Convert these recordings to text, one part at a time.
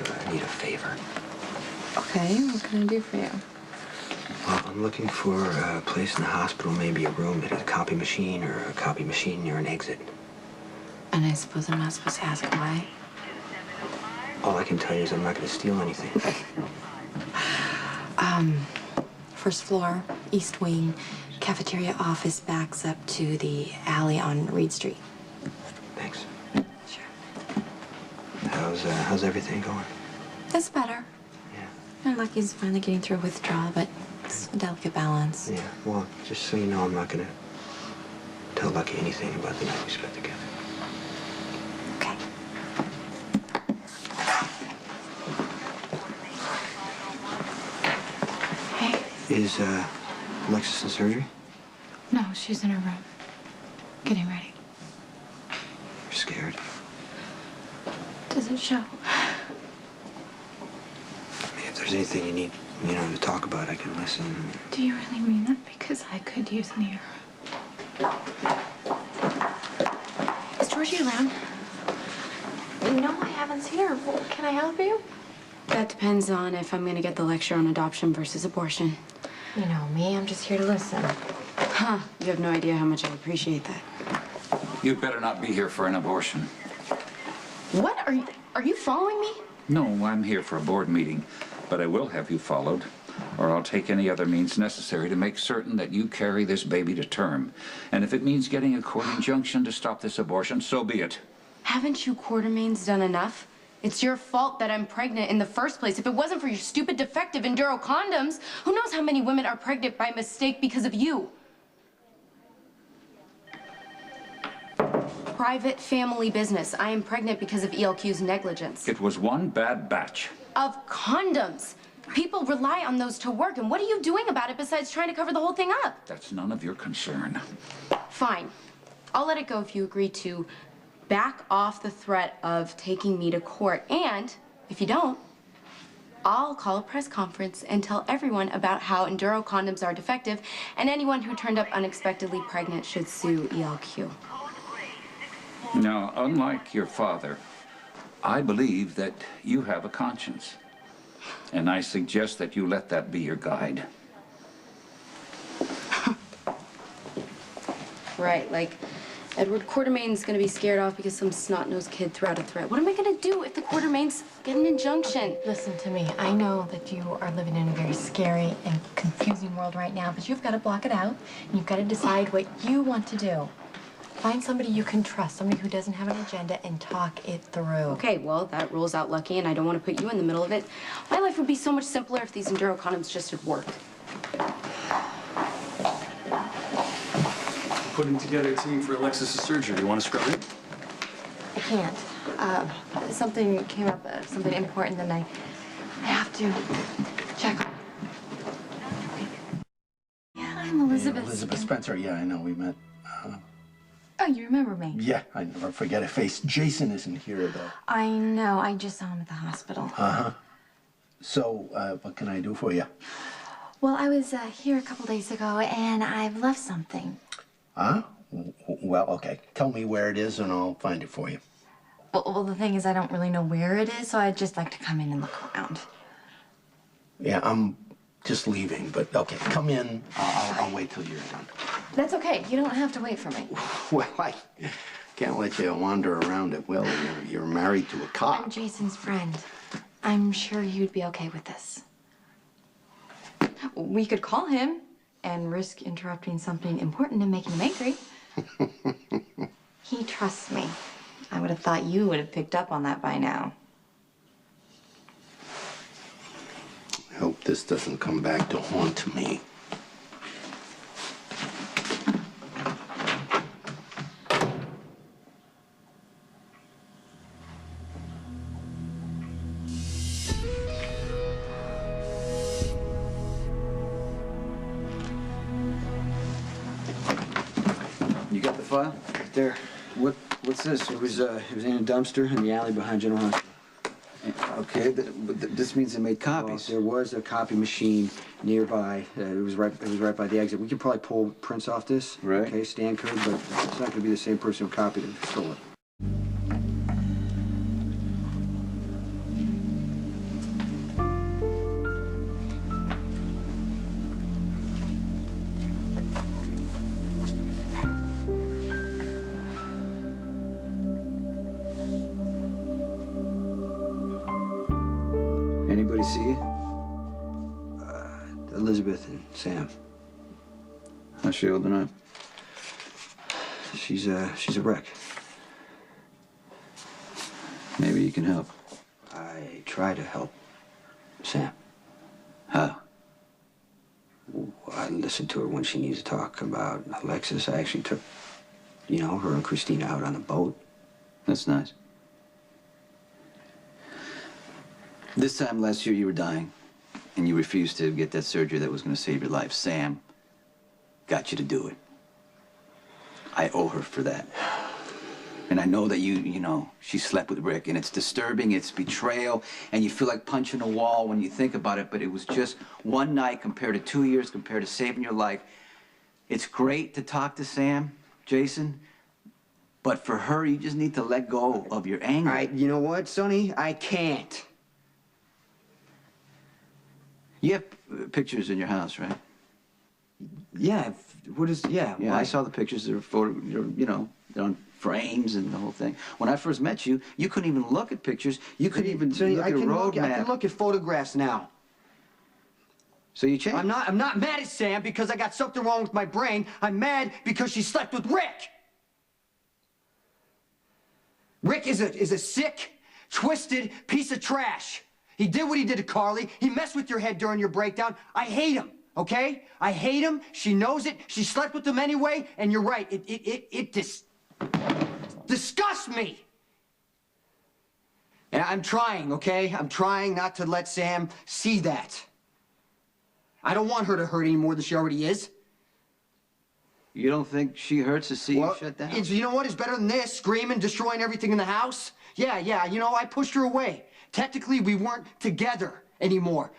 I need a favor. Okay, what can I do for you? Well, I'm looking for a place in the hospital, maybe a room that has a copy machine or a copy machine near an exit. And I suppose I'm not supposed to ask why? All I can tell you is I'm not going to steal anything. First floor, east wing, cafeteria office backs up to the alley on Reed Street. Thanks. Sure. How's everything going? That's better. Yeah. I'm lucky he's finally getting through withdrawal, but it's a delicate balance. Yeah, well, just so you know, I'm not going to tell Lucky anything about the night we spent together. Okay. Hey. Is, Alexis in surgery? No, she's in her room. Getting ready. You're scared? Doesn't show. I mean, if there's anything you need, to talk about, I can listen. Do you really mean that? Because I could use an ear. Is Georgie around? No, I haven't seen her. Well, can I help you? That depends on if I'm going to get the lecture on adoption versus abortion. You know me, I'm just here to listen. Huh, you have no idea how much I appreciate that. You'd better not be here for an abortion. What? Are you following me? No, I'm here for a board meeting, but I will have you followed, or I'll take any other means necessary to make certain that you carry this baby to term. And if it means getting a court injunction to stop this abortion, so be it. Haven't you Quartermains done enough? It's your fault that I'm pregnant in the first place. If it wasn't for your stupid defective Enduro condoms, who knows how many women are pregnant by mistake because of you? Private family business. I am pregnant because of ELQ's negligence. It was one bad batch. Of condoms. People rely on those to work, and what are you doing about it besides trying to cover the whole thing up? That's none of your concern. Fine. I'll let it go if you agree to back off the threat of taking me to court. And if you don't, I'll call a press conference and tell everyone about how Enduro condoms are defective, and anyone who turned up unexpectedly pregnant should sue ELQ. Now, unlike your father, I believe that you have a conscience. And I suggest that you let that be your guide. Right, like Edward Quartermain's gonna be scared off because some snot-nosed kid threw out a threat. What am I gonna do if the Quartermains get an injunction? Listen to me. I know that you are living in a very scary and confusing world right now, but you've got to block it out, and you've got to decide what you want to do. Find somebody you can trust, somebody who doesn't have an agenda, and talk it through. Okay, well, that rules out Lucky, and I don't want to put you in the middle of it. My life would be so much simpler if these Enduro condoms just had worked. Putting together a team for Alexis' surgery. You want to scrub in? I can't. Something came up, something important, and I have to check on. Yeah, I'm Elizabeth. Elizabeth Spencer, yeah, I know, we met. Oh, you remember me? Yeah, I never forget a face. Jason isn't here, though. I know. I just saw him at the hospital. Uh-huh. So, what can I do for you? Well, I was here a couple days ago, and I've left something. Huh? Well, okay. Tell me where it is, and I'll find it for you. Well, the thing is, I don't really know where it is, so I'd just like to come in and look around. Yeah, I'm just leaving, but okay, come in. I'll wait till you're done. That's okay. You don't have to wait for me. Well, I can't let you wander around at will. You're married to a cop. I'm Jason's friend. I'm sure you'd be okay with this. We could call him and risk interrupting something important and making him angry. He trusts me. I would have thought you would have picked up on that by now. I hope this doesn't come back to haunt me. You got the file? Right there. What's this? It was in a dumpster in the alley behind General Hospital. Okay, this means they made copies. Well, there was a copy machine nearby. It was right by the exit. We could probably pull prints off this. Right. Okay, stand code, but it's not going to be the same person who copied it and stole it. see you. Elizabeth and Sam. How's she holding up? She's a wreck. Maybe you can help. I try to help Sam. How? I listen to her when she needs to talk about Alexis. I actually took, you know, her and Christina out on a boat. That's nice. This time last year you were dying, and you refused to get that surgery that was going to save your life. Sam got you to do it. I owe her for that. And I know that you know, she slept with Rick, and it's disturbing, it's betrayal, and you feel like punching a wall when you think about it, but it was just one night compared to 2 years, compared to saving your life. It's great to talk to Sam, Jason, but for her, you just need to let go of your anger. You know what, Sonny? I can't. You have pictures in your house, right? Yeah, Yeah, why? I saw the pictures. They're you know, they're on frames and the whole thing. When I first met you, you couldn't even look at pictures. You couldn't even Sonny, look I at a can road look, I map. can look at photographs now. So you changed. I'm not mad at Sam because I got something wrong with my brain. I'm mad because she slept with Rick. Rick is a sick, twisted piece of trash. He did what he did to Carly. He messed with your head during your breakdown. I hate him, okay? I hate him. She knows it. She slept with him anyway, and you're right. It disgusts me. And I'm trying, okay? I'm trying not to let Sam see that. I don't want her to hurt any more than she already is. You don't think she hurts to see you shut down? You know what? It's better than this, screaming, destroying everything in the house. Yeah, you know, I pushed her away. Technically, we weren't together anymore.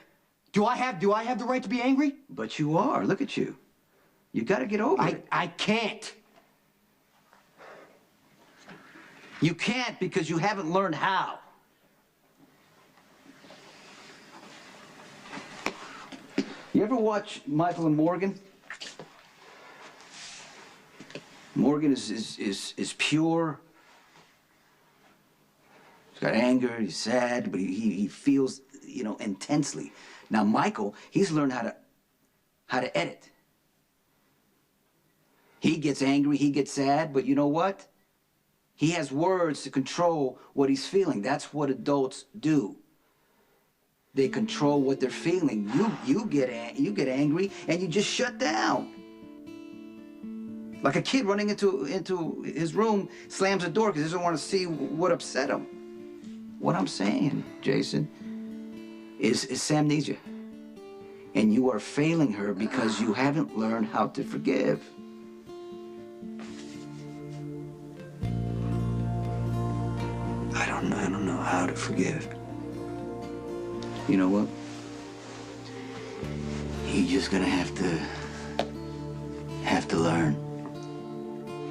Do I have the right to be angry? But you are. Look at you. You got to get over it. I can't. You can't because you haven't learned how. You ever watch Michael and Morgan? Morgan is pure. He's got anger, he's sad, but he feels, you know, intensely. Now Michael, he's learned how to edit. He gets angry, he gets sad, but you know what? He has words to control what he's feeling. That's what adults do. They control what they're feeling. You get angry and you just shut down. Like a kid running into his room, slams the door because he doesn't want to see what upset him. What I'm saying, Jason, is Sam needs you. And you are failing her because you haven't learned how to forgive. I don't know how to forgive. You know what? You're just gonna have to learn.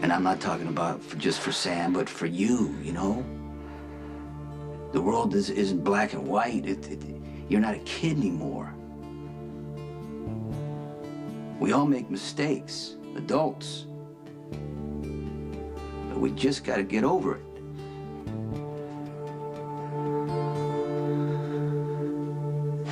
And I'm not talking about just for Sam, but for you, you know? The world isn't black and white. You're not a kid anymore. We all make mistakes, adults. But we just gotta get over it.